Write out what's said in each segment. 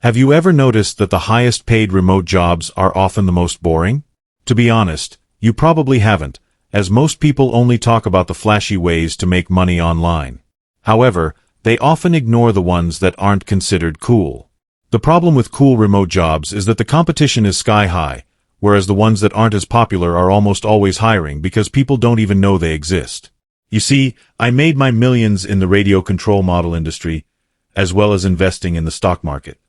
Have you ever noticed that the highest paid remote jobs are often the most boring? To be honest, you probably haven't, as most people only talk about the flashy ways to make money online. However, they often ignore the ones that aren't considered cool. The problem with cool remote jobs is that the competition is sky high, whereas the ones that aren't as popular are almost always hiring because people don't even know they exist. You see, I made my millions in the radio control model industry, as well as investing in the stock market.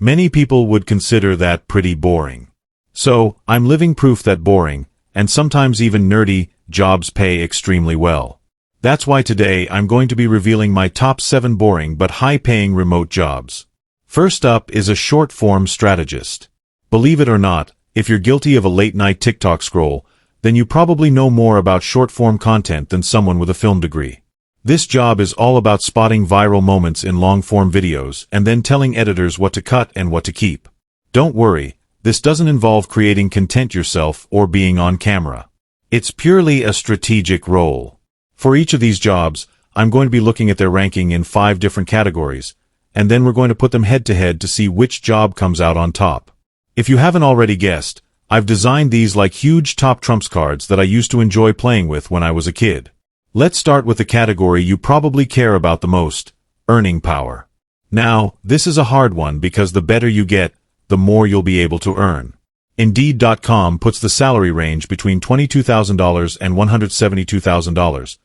Many people would consider that pretty boring. So, I'm living proof that boring, and sometimes even nerdy, jobs pay extremely well. That's why today I'm going to be revealing my top 7 boring but high-paying remote jobs. First up is a short-form strategist. Believe it or not, if you're guilty of a late-night TikTok scroll, then you probably know more about short-form content than someone with a film degree. This job is all about spotting viral moments in long-form videos and then telling editors what to cut and what to keep. Don't worry, this doesn't involve creating content yourself or being on camera. It's purely a strategic role. For each of these jobs, I'm going to be looking at their ranking in 5 different categories, and then we're going to put them head-to-head to see which job comes out on top. If you haven't already guessed, I've designed these like huge top trumps cards that I used to enjoy playing with when I was a kid. Let's start with the category you probably care about the most, earning power. Now, this is a hard one because the better you get, the more you'll be able to earn. Indeed.com puts the salary range between $22,000 and $172,000,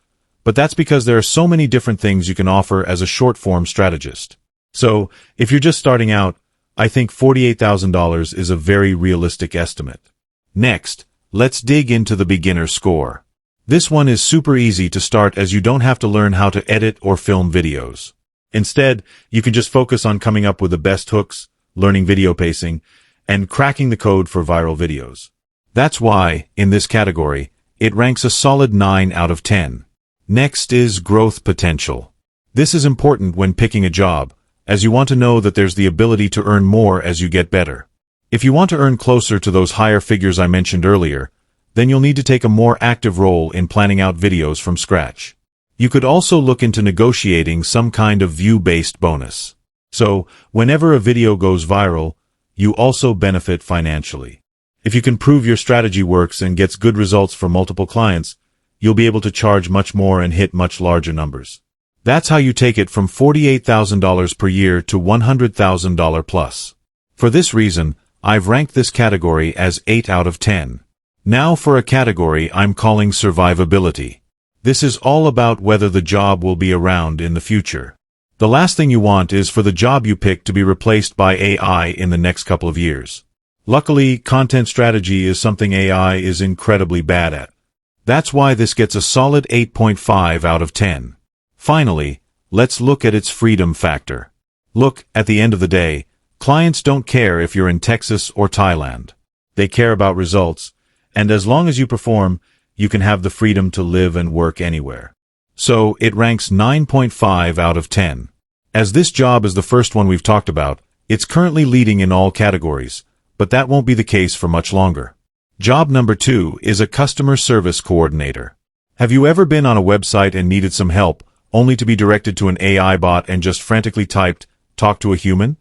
but that's because there are so many different things you can offer as a short-form strategist. So, if you're just starting out, I think $48,000 is a very realistic estimate. Next, let's dig into the beginner score. This one is super easy to start as you don't have to learn how to edit or film videos. Instead, you can just focus on coming up with the best hooks, learning video pacing, and cracking the code for viral videos. That's why, in this category, it ranks a solid 9 out of 10. Next is growth potential. This is important when picking a job, as you want to know that there's the ability to earn more as you get better. If you want to earn closer to those higher figures I mentioned earlier, then you'll need to take a more active role in planning out videos from scratch. You could also look into negotiating some kind of view-based bonus. So, whenever a video goes viral, you also benefit financially. If you can prove your strategy works and gets good results for multiple clients, you'll be able to charge much more and hit much larger numbers. That's how you take it from $48,000 per year to $100,000 plus. For this reason, I've ranked this category as 8 out of 10. Now for a category I'm calling survivability. This is all about whether the job will be around in the future. The last thing you want is for the job you pick to be replaced by AI in the next couple of years. Luckily, content strategy is something AI is incredibly bad at. That's why this gets a solid 8.5 out of 10. Finally, let's look at its freedom factor. Look, at the end of the day, clients don't care if you're in Texas or Thailand. They care about results, and as long as you perform, you can have the freedom to live and work anywhere. So, it ranks 9.5 out of 10. As this job is the first one we've talked about, it's currently leading in all categories, but that won't be the case for much longer. Job number 2 is a customer service coordinator. Have you ever been on a website and needed some help, only to be directed to an AI bot and just frantically typed, "Talk to a human"?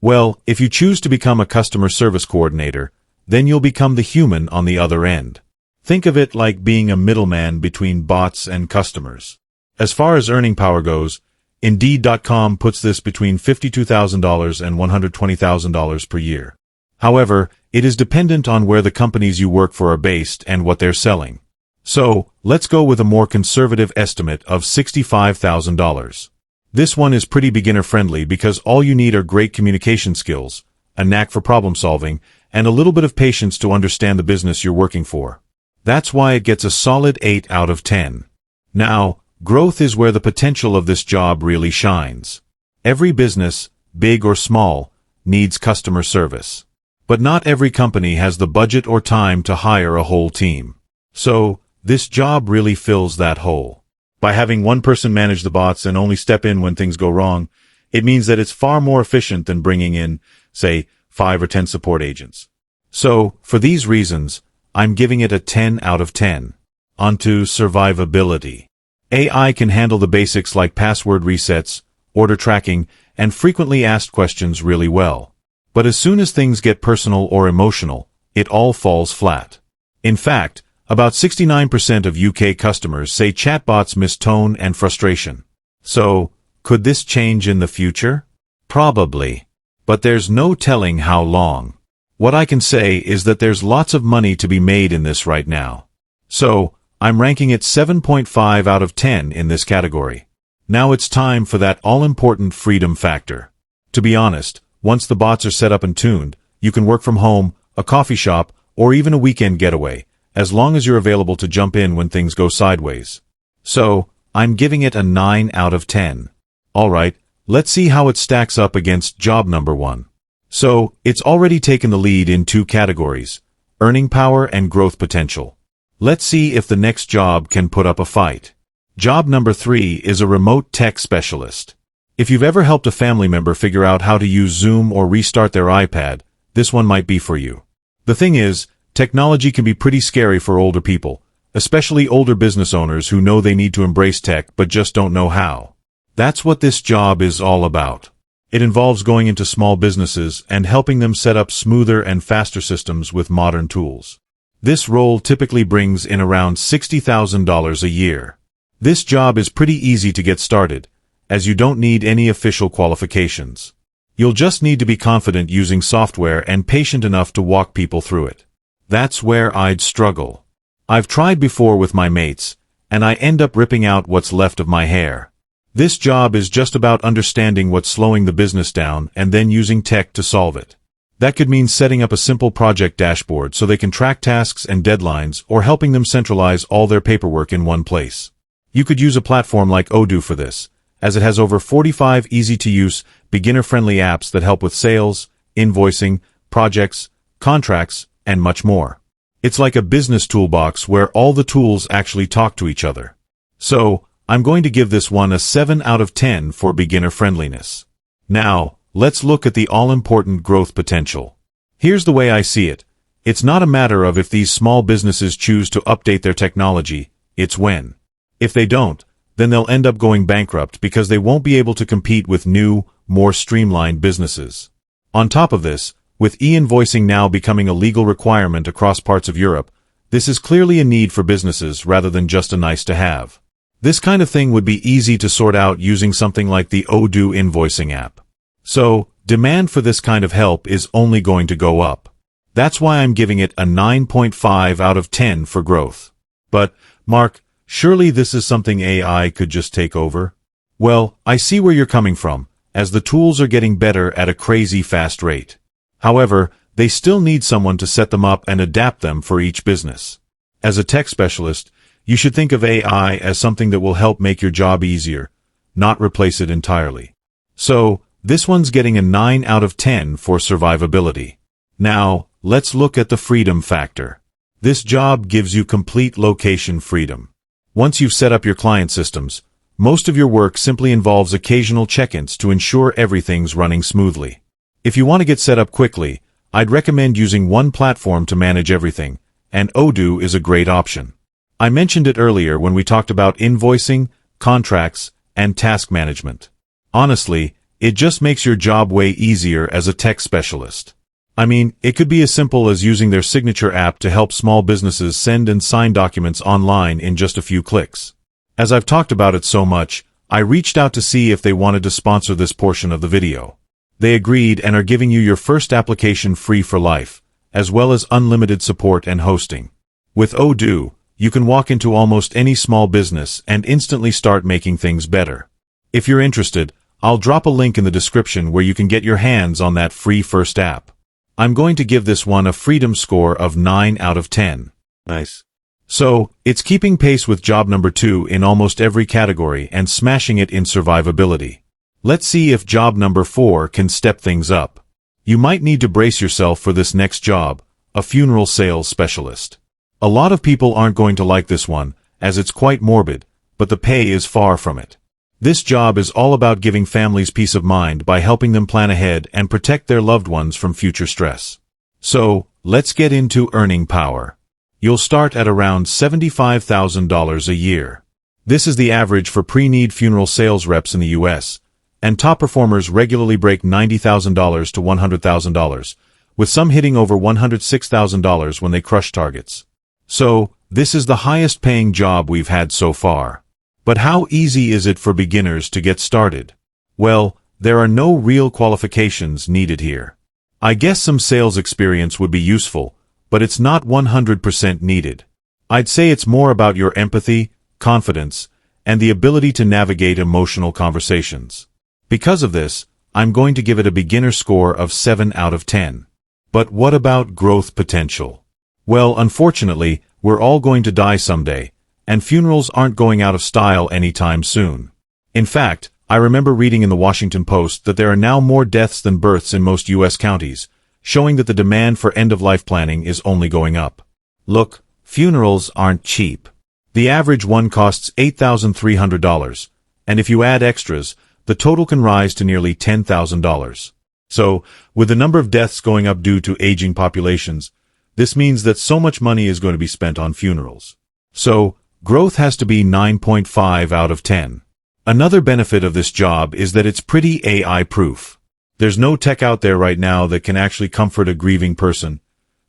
Well, if you choose to become a customer service coordinator, then you'll become the human on the other end. Think of it like being a middleman between bots and customers. As far as earning power goes, Indeed.com puts this between $52,000 and $120,000 per year. However, it is dependent on where the companies you work for are based and what they're selling. So, let's go with a more conservative estimate of $65,000. This one is pretty beginner-friendly because all you need are great communication skills, a knack for problem-solving, and a little bit of patience to understand the business you're working for. That's why it gets a solid 8 out of 10. Now, growth is where the potential of this job really shines. Every business, big or small, needs customer service. But not every company has the budget or time to hire a whole team. So, this job really fills that hole. By having one person manage the bots and only step in when things go wrong, it means that it's far more efficient than bringing in, say, 5 or 10 support agents. So, for these reasons, I'm giving it a 10 out of 10. Onto survivability. AI can handle the basics like password resets, order tracking, and frequently asked questions really well. But as soon as things get personal or emotional, it all falls flat. In fact, about 69% of UK customers say chatbots miss tone and frustration. So, could this change in the future? Probably. But there's no telling how long. What I can say is that there's lots of money to be made in this right now. So, I'm ranking it 7.5 out of 10 in this category. Now it's time for that all-important freedom factor. To be honest, once the bots are set up and tuned, you can work from home, a coffee shop, or even a weekend getaway, as long as you're available to jump in when things go sideways. So, I'm giving it a 9 out of 10. Alright, let's see how it stacks up against job number 1. So, it's already taken the lead in 2 categories, earning power and growth potential. Let's see if the next job can put up a fight. Job number 3 is a remote tech specialist. If you've ever helped a family member figure out how to use Zoom or restart their iPad, this one might be for you. The thing is, technology can be pretty scary for older people, especially older business owners who know they need to embrace tech but just don't know how. That's what this job is all about. It involves going into small businesses and helping them set up smoother and faster systems with modern tools. This role typically brings in around $60,000 a year. This job is pretty easy to get started, as you don't need any official qualifications. You'll just need to be confident using software and patient enough to walk people through it. That's where I'd struggle. I've tried before with my mates, and I end up ripping out what's left of my hair. This job is just about understanding what's slowing the business down and then using tech to solve it. That could mean setting up a simple project dashboard so they can track tasks and deadlines, or helping them centralize all their paperwork in one place. You could use a platform like Odoo for this, as it has over 45 easy-to-use, beginner-friendly apps that help with sales, invoicing, projects, contracts, and much more. It's like a business toolbox where all the tools actually talk to each other. So, I'm going to give this one a 7 out of 10 for beginner friendliness. Now, let's look at the all-important growth potential. Here's the way I see it. It's not a matter of if these small businesses choose to update their technology, it's when. If they don't, then they'll end up going bankrupt because they won't be able to compete with new, more streamlined businesses. On top of this, with e-invoicing now becoming a legal requirement across parts of Europe, this is clearly a need for businesses rather than just a nice-to-have. This kind of thing would be easy to sort out using something like the Odoo invoicing app. So, demand for this kind of help is only going to go up. That's why I'm giving it a 9.5 out of 10 for growth. But, Mark, surely this is something AI could just take over? Well, I see where you're coming from, as the tools are getting better at a crazy fast rate. However, they still need someone to set them up and adapt them for each business. As a tech specialist, you should think of AI as something that will help make your job easier, not replace it entirely. So, this one's getting a 9 out of 10 for survivability. Now, let's look at the freedom factor. This job gives you complete location freedom. Once you've set up your client systems, most of your work simply involves occasional check-ins to ensure everything's running smoothly. If you want to get set up quickly, I'd recommend using one platform to manage everything, and Odoo is a great option. I mentioned it earlier when we talked about invoicing, contracts, and task management. Honestly, it just makes your job way easier as a tech specialist. I mean, it could be as simple as using their signature app to help small businesses send and sign documents online in just a few clicks. As I've talked about it so much, I reached out to see if they wanted to sponsor this portion of the video. They agreed and are giving you your first application free for life, as well as unlimited support and hosting. With Odoo, you can walk into almost any small business and instantly start making things better. If you're interested, I'll drop a link in the description where you can get your hands on that free first app. I'm going to give this one a freedom score of 9 out of 10. Nice. So, it's keeping pace with job number 2 in almost every category and smashing it in survivability. Let's see if job number 4 can step things up. You might need to brace yourself for this next job, a funeral sales specialist. A lot of people aren't going to like this one, as it's quite morbid, but the pay is far from it. This job is all about giving families peace of mind by helping them plan ahead and protect their loved ones from future stress. So, let's get into earning power. You'll start at around $75,000 a year. This is the average for pre-need funeral sales reps in the US, And top performers regularly break $90,000 to $100,000, with some hitting over $106,000 when they crush targets. So, this is the highest paying job we've had so far. But how easy is it for beginners to get started? Well, there are no real qualifications needed here. I guess some sales experience would be useful, but it's not 100% needed. I'd say it's more about your empathy, confidence, and the ability to navigate emotional conversations. Because of this, I'm going to give it a beginner score of 7 out of 10. But what about growth potential? Well, unfortunately, we're all going to die someday, and funerals aren't going out of style anytime soon. In fact, I remember reading in the Washington Post that there are now more deaths than births in most U.S. counties, showing that the demand for end-of-life planning is only going up. Look, funerals aren't cheap. The average one costs $8,300, and if you add extras, the total can rise to nearly $10,000. So, with the number of deaths going up due to aging populations, this means that so much money is going to be spent on funerals. So, growth has to be 9.5 out of 10. Another benefit of this job is that it's pretty AI-proof. There's no tech out there right now that can actually comfort a grieving person,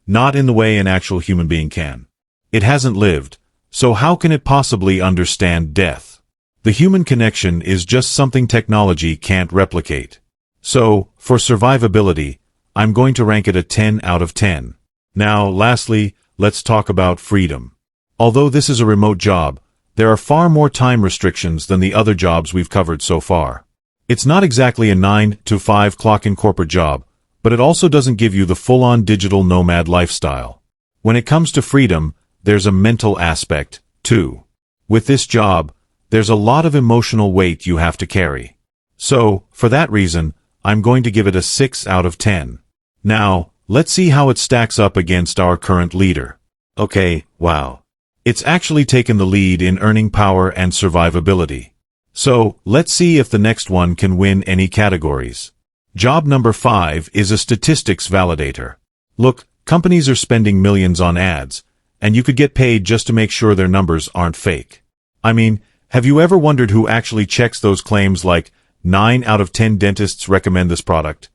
not in the way an actual human being can. It hasn't lived, so how can it possibly understand death? The human connection is just something technology can't replicate. So, for survivability, I'm going to rank it a 10 out of 10. Now, lastly, let's talk about freedom. Although this is a remote job, there are far more time restrictions than the other jobs we've covered so far. It's not exactly a 9 to 5 clock-in corporate job, but it also doesn't give you the full-on digital nomad lifestyle. When it comes to freedom, there's a mental aspect, too. With this job, there's a lot of emotional weight you have to carry. So, for that reason, I'm going to give it a 6 out of 10. Now, let's see how it stacks up against our current leader. Okay, wow. It's actually taken the lead in earning power and survivability. So, let's see if the next one can win any categories. Job number 5 is a statistics validator. Look, companies are spending millions on ads, and you could get paid just to make sure their numbers aren't fake. I mean, have you ever wondered who actually checks those claims like 9 out of 10 dentists recommend this product?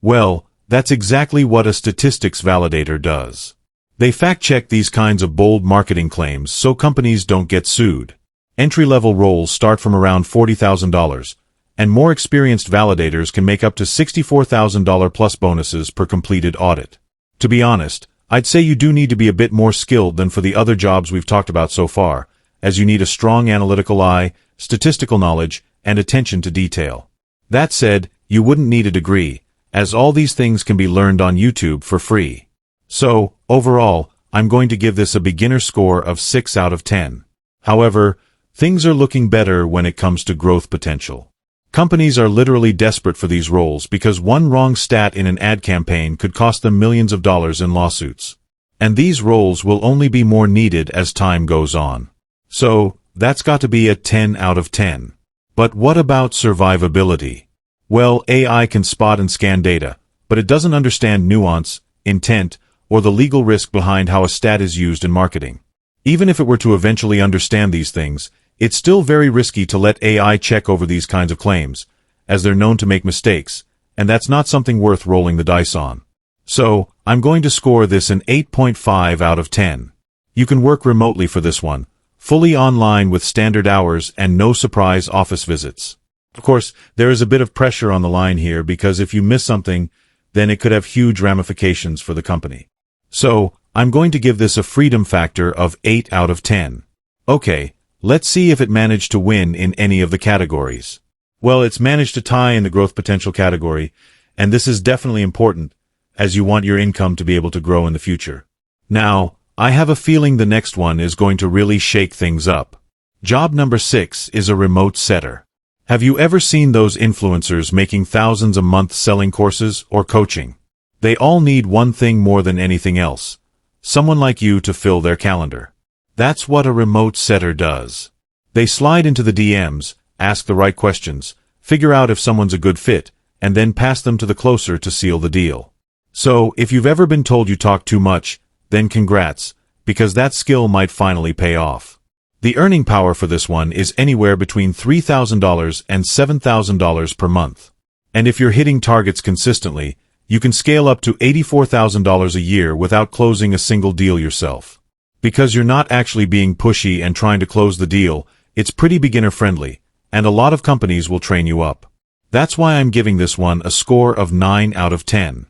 Well, that's exactly what a statistics validator does. They fact-check these kinds of bold marketing claims so companies don't get sued. Entry-level roles start from around $40,000, and more experienced validators can make up to $64,000 plus bonuses per completed audit. To be honest, I'd say you do need to be a bit more skilled than for the other jobs we've talked about so far, as you need a strong analytical eye, statistical knowledge, and attention to detail. That said, you wouldn't need a degree, as all these things can be learned on YouTube for free. So, overall, I'm going to give this a beginner score of 6 out of 10. However, things are looking better when it comes to growth potential. Companies are literally desperate for these roles because one wrong stat in an ad campaign could cost them millions of dollars in lawsuits. And these roles will only be more needed as time goes on. So, that's got to be a 10 out of 10. But what about survivability? Well, AI can spot and scan data, but it doesn't understand nuance, intent, or the legal risk behind how a stat is used in marketing. Even if it were to eventually understand these things, it's still very risky to let AI check over these kinds of claims, as they're known to make mistakes, and that's not something worth rolling the dice on. So, I'm going to score this an 8.5 out of 10. You can work remotely for this one, fully online with standard hours and no surprise office visits. Of course, there is a bit of pressure on the line here because if you miss something, then it could have huge ramifications for the company. So, I'm going to give this a freedom factor of 8 out of 10. Okay, let's see if it managed to win in any of the categories. Well, it's managed to tie in the growth potential category, and this is definitely important, as you want your income to be able to grow in the future. Now, I have a feeling the next one is going to really shake things up. Job number 6 is a remote setter. Have you ever seen those influencers making thousands a month selling courses or coaching? They all need one thing more than anything else: someone like you to fill their calendar. That's what a remote setter does. They slide into the DMs, ask the right questions, figure out if someone's a good fit, and then pass them to the closer to seal the deal. So, if you've ever been told you talk too much, then congrats, because that skill might finally pay off. The earning power for this one is anywhere between $3,000 and $7,000 per month. And if you're hitting targets consistently, you can scale up to $84,000 a year without closing a single deal yourself. Because you're not actually being pushy and trying to close the deal, it's pretty beginner-friendly, and a lot of companies will train you up. That's why I'm giving this one a score of 9 out of 10.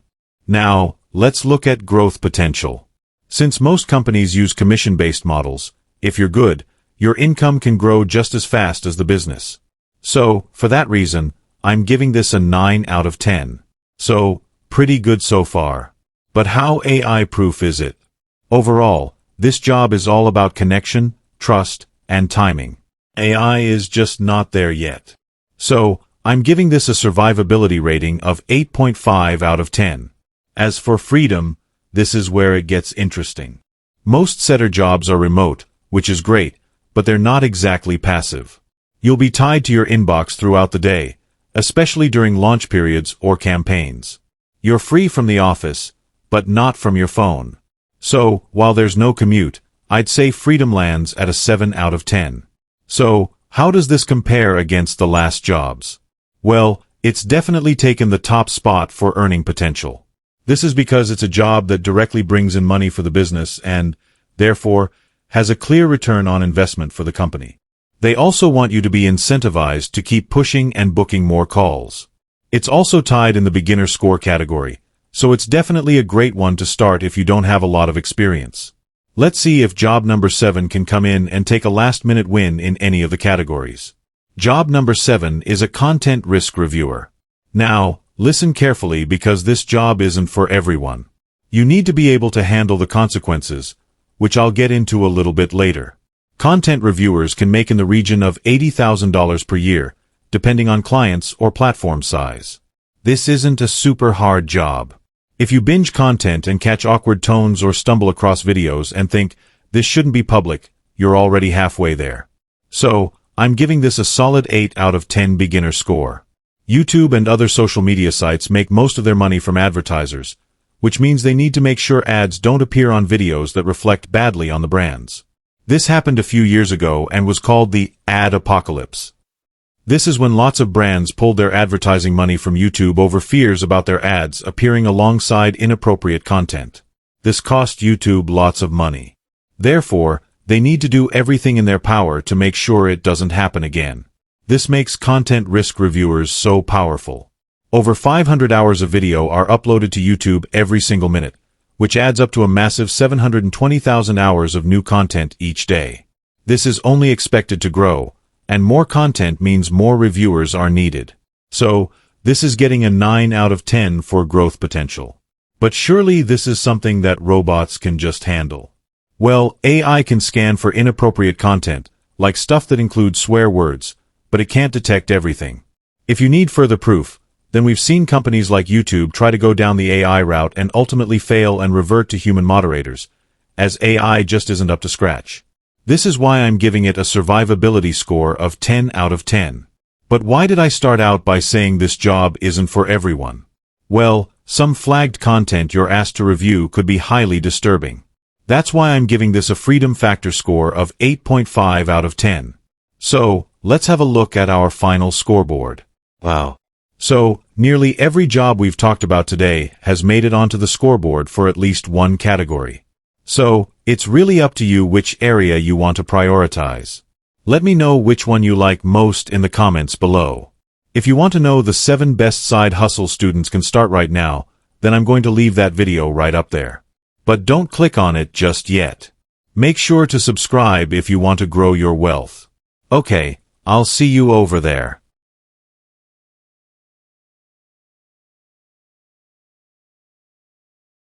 Now, let's look at growth potential. Since most companies use commission-based models, if you're good, your income can grow just as fast as the business. So, for that reason, I'm giving this a 9 out of 10. So, pretty good so far. But how AI-proof is it? Overall, this job is all about connection, trust, and timing. AI is just not there yet. So, I'm giving this a survivability rating of 8.5 out of 10. As for freedom, this is where it gets interesting. Most setter jobs are remote, which is great, but they're not exactly passive. You'll be tied to your inbox throughout the day, especially during launch periods or campaigns. You're free from the office, but not from your phone. So, while there's no commute, I'd say freedom lands at a 7 out of 10. So, how does this compare against the last jobs? Well, it's definitely taken the top spot for earning potential. This is because it's a job that directly brings in money for the business and, therefore, has a clear return on investment for the company. They also want you to be incentivized to keep pushing and booking more calls. It's also tied in the beginner score category, so it's definitely a great one to start if you don't have a lot of experience. Let's see if job number 7 can come in and take a last-minute win in any of the categories. Job number 7 is a content risk reviewer. Now, listen carefully because this job isn't for everyone. You need to be able to handle the consequences, which I'll get into a little bit later. Content reviewers can make in the region of $80,000 per year, depending on clients or platform size. This isn't a super hard job. If you binge content and catch awkward tones or stumble across videos and think, this shouldn't be public, you're already halfway there. So, I'm giving this a solid 8 out of 10 beginner score. YouTube and other social media sites make most of their money from advertisers, which means they need to make sure ads don't appear on videos that reflect badly on the brands. This happened a few years ago and was called the ad apocalypse. This is when lots of brands pulled their advertising money from YouTube over fears about their ads appearing alongside inappropriate content. This cost YouTube lots of money. Therefore, they need to do everything in their power to make sure it doesn't happen again. This makes content risk reviewers so powerful. Over 500 hours of video are uploaded to YouTube every single minute, which adds up to a massive 720,000 hours of new content each day. This is only expected to grow, and more content means more reviewers are needed. So, this is getting a 9 out of 10 for growth potential. But surely this is something that robots can just handle. Well, AI can scan for inappropriate content, like stuff that includes swear words, but it can't detect everything. If you need further proof, then we've seen companies like YouTube try to go down the AI route and ultimately fail and revert to human moderators, as AI just isn't up to scratch. This is why I'm giving it a survivability score of 10 out of 10. But why did I start out by saying this job isn't for everyone? Well, some flagged content you're asked to review could be highly disturbing. That's why I'm giving this a freedom factor score of 8.5 out of 10. So, let's have a look at our final scoreboard. Wow. So, nearly every job we've talked about today has made it onto the scoreboard for at least one category. So, it's really up to you which area you want to prioritize. Let me know which one you like most in the comments below. If you want to know the 7 best side hustle students can start right now, then I'm going to leave that video right up there. But don't click on it just yet. Make sure to subscribe if you want to grow your wealth. Okay, I'll see you over there.